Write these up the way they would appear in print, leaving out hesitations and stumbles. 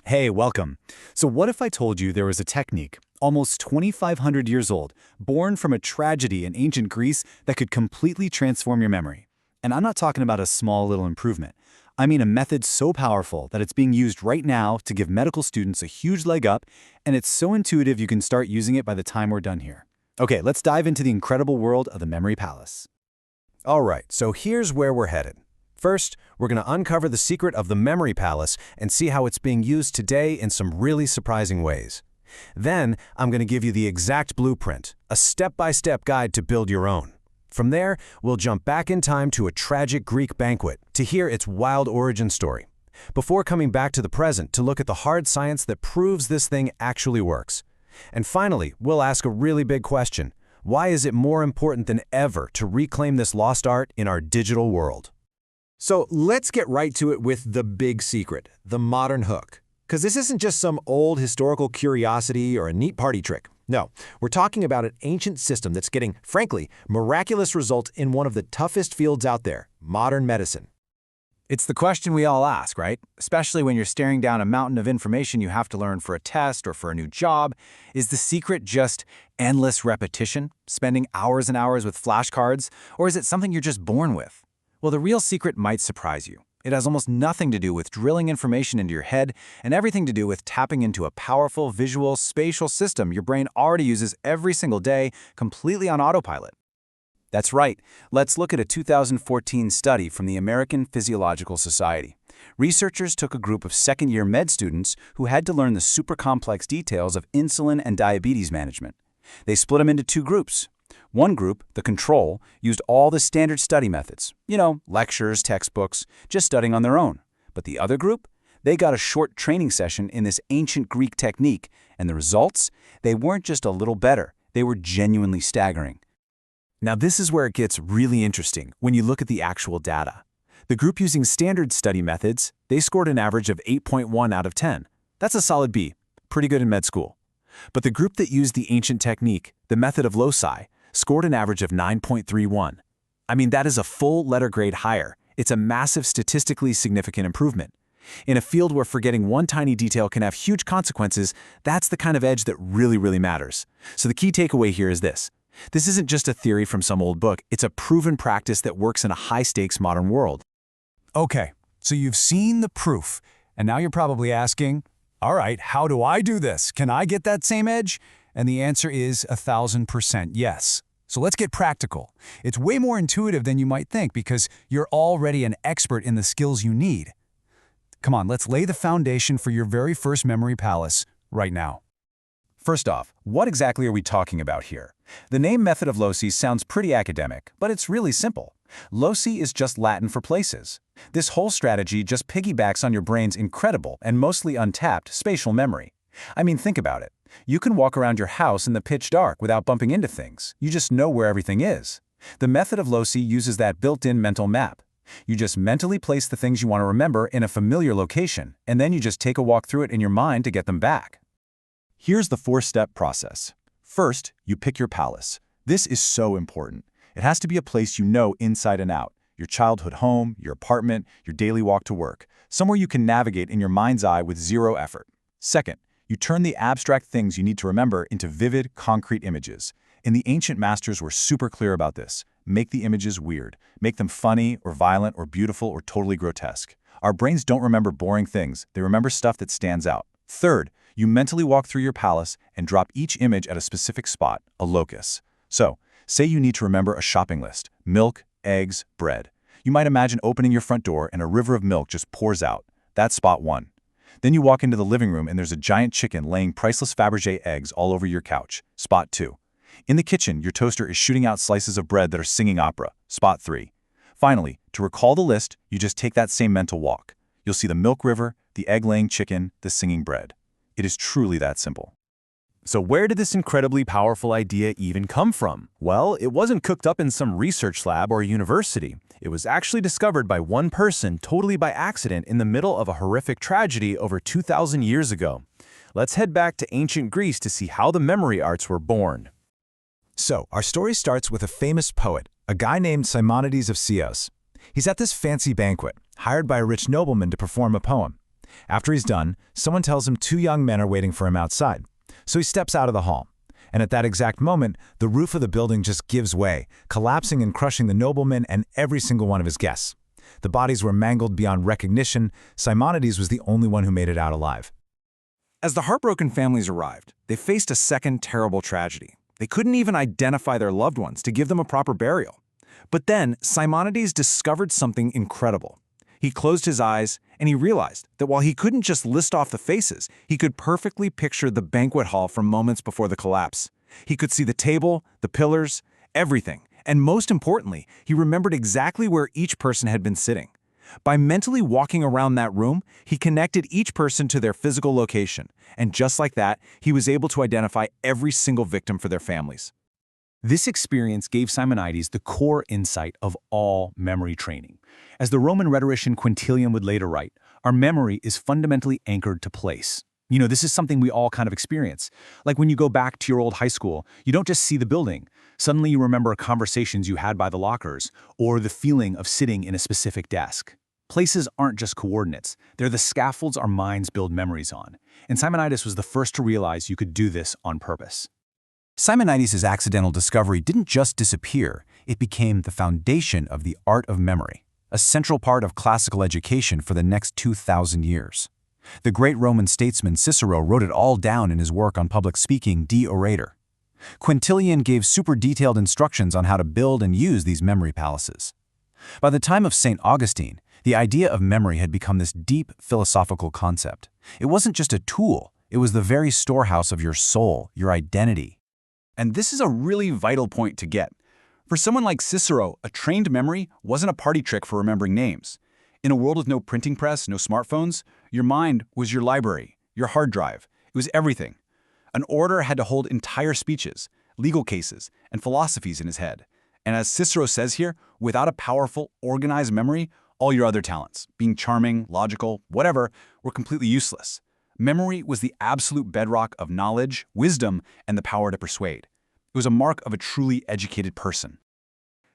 Hey, welcome. So what if I told you there was a technique, almost 2,500 years old, born from a tragedy in ancient Greece that could completely transform your memory? And I'm not talking about a small little improvement. I mean a method so powerful that it's being used right now to give medical students a huge leg up, and it's so intuitive you can start using it by the time we're done here. Okay, let's dive into the incredible world of the Memory Palace. All right, so here's where we're headed. First, we're going to uncover the secret of the Memory Palace and see how it's being used today in some really surprising ways. Then, I'm going to give you the exact blueprint, a step-by-step guide to build your own. From there, we'll jump back in time to a tragic Greek banquet to hear its wild origin story, before coming back to the present to look at the hard science that proves this thing actually works. And finally, we'll ask a really big question. Why is it more important than ever to reclaim this lost art in our digital world? So let's get right to it with the big secret, the modern hook. Because this isn't just some old historical curiosity or a neat party trick. No, we're talking about an ancient system that's getting, frankly, miraculous results in one of the toughest fields out there, modern medicine. It's the question we all ask, right? Especially when you're staring down a mountain of information you have to learn for a test or for a new job. Is the secret just endless repetition, spending hours and hours with flashcards, or is it something you're just born with? Well, the real secret might surprise you. It has almost nothing to do with drilling information into your head and everything to do with tapping into a powerful visual spatial system your brain already uses every single day, completely on autopilot. That's right. Let's look at a 2014 study from the American Physiological Society. Researchers took a group of second-year med students who had to learn the super complex details of insulin and diabetes management. They split them into two groups. One group, the control, used all the standard study methods, lectures, textbooks, just studying on their own. But the other group, they got a short training session in this ancient Greek technique, and the results? They weren't just a little better, they were genuinely staggering. Now this is where it gets really interesting when you look at the actual data. The group using standard study methods, they scored an average of 8.1 out of 10. That's a solid B, pretty good in med school. But the group that used the ancient technique, the method of loci, scored an average of 9.31. I mean, that is a full letter grade higher. It's a massive statistically significant improvement. In a field where forgetting one tiny detail can have huge consequences, that's the kind of edge that really matters. So the key takeaway here is this. This isn't just a theory from some old book, it's a proven practice that works in a high-stakes modern world. Okay, so you've seen the proof, and now you're probably asking, all right, how do I do this? Can I get that same edge? And the answer is 1,000% yes. So let's get practical. It's way more intuitive than you might think because you're already an expert in the skills you need. Come on, let's lay the foundation for your very first memory palace right now. First off, what exactly are we talking about here? The name method of loci sounds pretty academic, but it's really simple. Loci is just Latin for places. This whole strategy just piggybacks on your brain's incredible and mostly untapped spatial memory. I mean, think about it. You can walk around your house in the pitch dark without bumping into things. You just know where everything is. The method of loci uses that built-in mental map. You just mentally place the things you want to remember in a familiar location, and then you just take a walk through it in your mind to get them back. Here's the four-step process. First, you pick your palace. This is so important. It has to be a place you know inside and out. Your childhood home, your apartment, your daily walk to work. Somewhere you can navigate in your mind's eye with zero effort. Second, you turn the abstract things you need to remember into vivid, concrete images. And the ancient masters were super clear about this. Make the images weird. Make them funny or violent or beautiful or totally grotesque. Our brains don't remember boring things. They remember stuff that stands out. Third, you mentally walk through your palace and drop each image at a specific spot, a locus. So, say you need to remember a shopping list. Milk, eggs, bread. You might imagine opening your front door and a river of milk just pours out. That's spot one. Then you walk into the living room and there's a giant chicken laying priceless Fabergé eggs all over your couch. Spot 2. In the kitchen, your toaster is shooting out slices of bread that are singing opera. Spot 3. Finally, to recall the list, you just take that same mental walk. You'll see the milk river, the egg-laying chicken, the singing bread. It is truly that simple. So where did this incredibly powerful idea even come from? Well, it wasn't cooked up in some research lab or university. It was actually discovered by one person totally by accident in the middle of a horrific tragedy over 2,000 years ago. Let's head back to ancient Greece to see how the memory arts were born. So, our story starts with a famous poet, a guy named Simonides of Chios. He's at this fancy banquet, hired by a rich nobleman to perform a poem. After he's done, someone tells him two young men are waiting for him outside. So he steps out of the hall. And at that exact moment, the roof of the building just gives way, collapsing and crushing the nobleman and every single one of his guests. The bodies were mangled beyond recognition. Simonides was the only one who made it out alive. As the heartbroken families arrived, they faced a second terrible tragedy. They couldn't even identify their loved ones to give them a proper burial. But then, Simonides discovered something incredible. He closed his eyes, and he realized that while he couldn't just list off the faces, he could perfectly picture the banquet hall from moments before the collapse. He could see the table, the pillars, everything. And most importantly, he remembered exactly where each person had been sitting. By mentally walking around that room, he connected each person to their physical location. And just like that, he was able to identify every single victim for their families. This experience gave Simonides the core insight of all memory training. As the Roman rhetorician Quintilian would later write, our memory is fundamentally anchored to place. This is something we all kind of experience. Like when you go back to your old high school, you don't just see the building. Suddenly you remember conversations you had by the lockers, or the feeling of sitting in a specific desk. Places aren't just coordinates. They're the scaffolds our minds build memories on. And Simonides was the first to realize you could do this on purpose. Simonides' accidental discovery didn't just disappear, it became the foundation of the art of memory, a central part of classical education for the next 2,000 years. The great Roman statesman Cicero wrote it all down in his work on public speaking, De Orator. Quintilian gave super detailed instructions on how to build and use these memory palaces. By the time of St. Augustine, the idea of memory had become this deep philosophical concept. It wasn't just a tool, it was the very storehouse of your soul, your identity. And this is a really vital point to get. For someone like Cicero, a trained memory wasn't a party trick for remembering names. In a world with no printing press, no smartphones, your mind was your library, your hard drive. It was everything. An orator had to hold entire speeches, legal cases, and philosophies in his head. And as Cicero says here, without a powerful, organized memory, all your other talents, being charming, logical, whatever, were completely useless. Memory was the absolute bedrock of knowledge, wisdom, and the power to persuade. It was a mark of a truly educated person.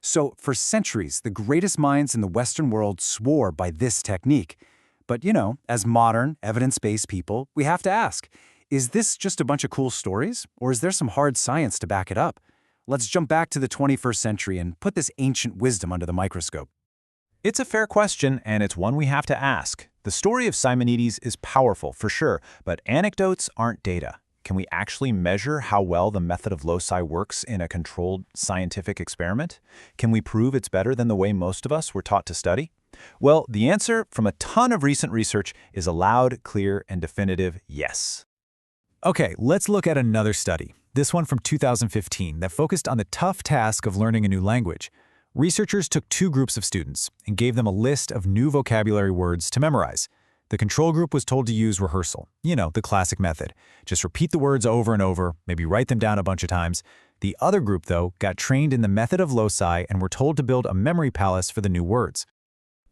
So, for centuries, the greatest minds in the Western world swore by this technique. But, as modern, evidence-based people, we have to ask, is this just a bunch of cool stories, or is there some hard science to back it up? Let's jump back to the 21st century and put this ancient wisdom under the microscope. It's a fair question, and it's one we have to ask. The story of Simonides is powerful, for sure, but anecdotes aren't data. Can we actually measure how well the method of loci works in a controlled scientific experiment? Can we prove it's better than the way most of us were taught to study? Well, the answer from a ton of recent research is a loud, clear, and definitive yes. Okay, let's look at another study, this one from 2015, that focused on the tough task of learning a new language. Researchers took two groups of students and gave them a list of new vocabulary words to memorize. The control group was told to use rehearsal, the classic method. Just repeat the words over and over, maybe write them down a bunch of times. The other group, though, got trained in the method of loci and were told to build a memory palace for the new words.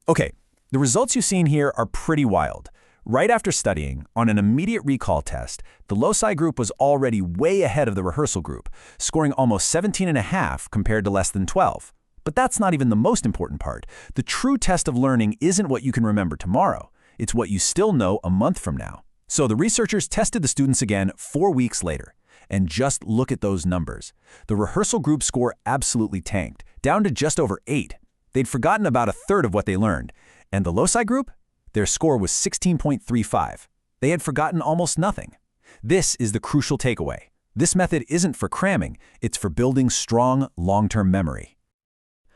Okay, the results you've seen here are pretty wild. Right after studying, on an immediate recall test, the loci group was already way ahead of the rehearsal group, scoring almost 17.5 compared to less than 12. But that's not even the most important part. The true test of learning isn't what you can remember tomorrow. It's what you still know a month from now. So the researchers tested the students again 4 weeks later. And just look at those numbers. The rehearsal group score absolutely tanked, down to just over 8. They'd forgotten about a third of what they learned. And the loci group? Their score was 16.35. They had forgotten almost nothing. This is the crucial takeaway. This method isn't for cramming, it's for building strong, long-term memory.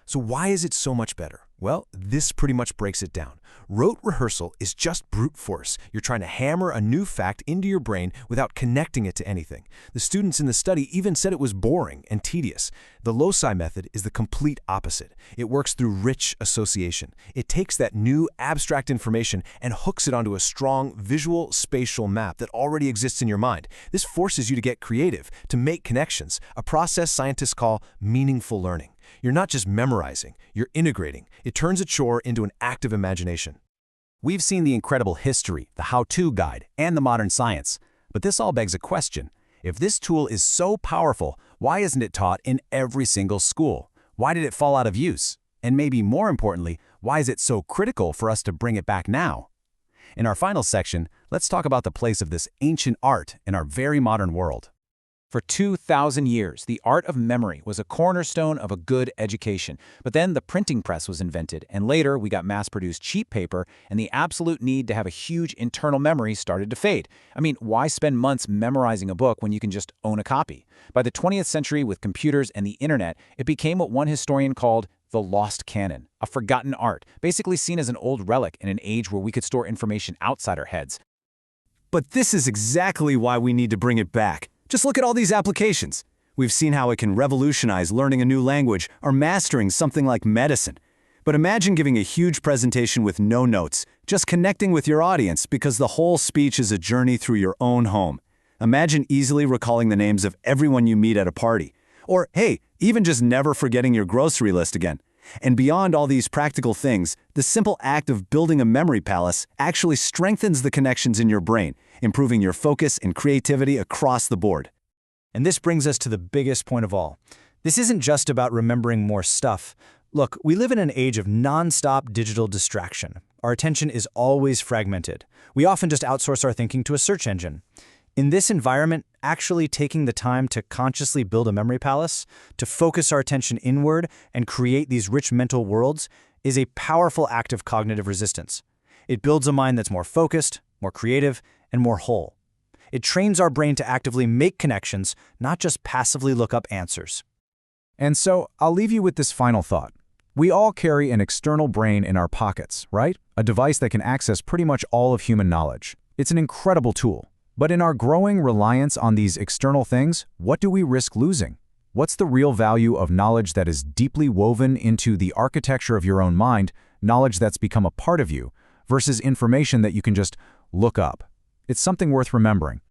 So why is it so much better? Well, this pretty much breaks it down. Rote rehearsal is just brute force. You're trying to hammer a new fact into your brain without connecting it to anything. The students in the study even said it was boring and tedious. The loci method is the complete opposite. It works through rich association. It takes that new abstract information and hooks it onto a strong visual spatial map that already exists in your mind. This forces you to get creative, to make connections, a process scientists call meaningful learning. You're not just memorizing, you're integrating. It turns a chore into an active imagination. We've seen the incredible history, the how-to guide, and the modern science. But this all begs a question. If this tool is so powerful, why isn't it taught in every single school? Why did it fall out of use? And maybe more importantly, why is it so critical for us to bring it back now? In our final section, let's talk about the place of this ancient art in our very modern world. For 2,000 years, the art of memory was a cornerstone of a good education. But then the printing press was invented, and later we got mass-produced cheap paper, and the absolute need to have a huge internal memory started to fade. I mean, why spend months memorizing a book when you can just own a copy? By the 20th century, with computers and the internet, it became what one historian called the lost canon, a forgotten art, basically seen as an old relic in an age where we could store information outside our heads. But this is exactly why we need to bring it back. Just look at all these applications. We've seen how it can revolutionize learning a new language or mastering something like medicine. But imagine giving a huge presentation with no notes, just connecting with your audience because the whole speech is a journey through your own home. Imagine easily recalling the names of everyone you meet at a party. Or, hey, even just never forgetting your grocery list again. And beyond all these practical things, the simple act of building a memory palace actually strengthens the connections in your brain, improving your focus and creativity across the board. And this brings us to the biggest point of all. This isn't just about remembering more stuff. Look, we live in an age of non-stop digital distraction. Our attention is always fragmented. We often just outsource our thinking to a search engine. In this environment, actually taking the time to consciously build a memory palace, to focus our attention inward and create these rich mental worlds, is a powerful act of cognitive resistance. It builds a mind that's more focused, more creative, and more whole. It trains our brain to actively make connections, not just passively look up answers. And so, I'll leave you with this final thought. We all carry an external brain in our pockets, right? A device that can access pretty much all of human knowledge. It's an incredible tool. But in our growing reliance on these external things, what do we risk losing? What's the real value of knowledge that is deeply woven into the architecture of your own mind, knowledge that's become a part of you, versus information that you can just look up? It's something worth remembering.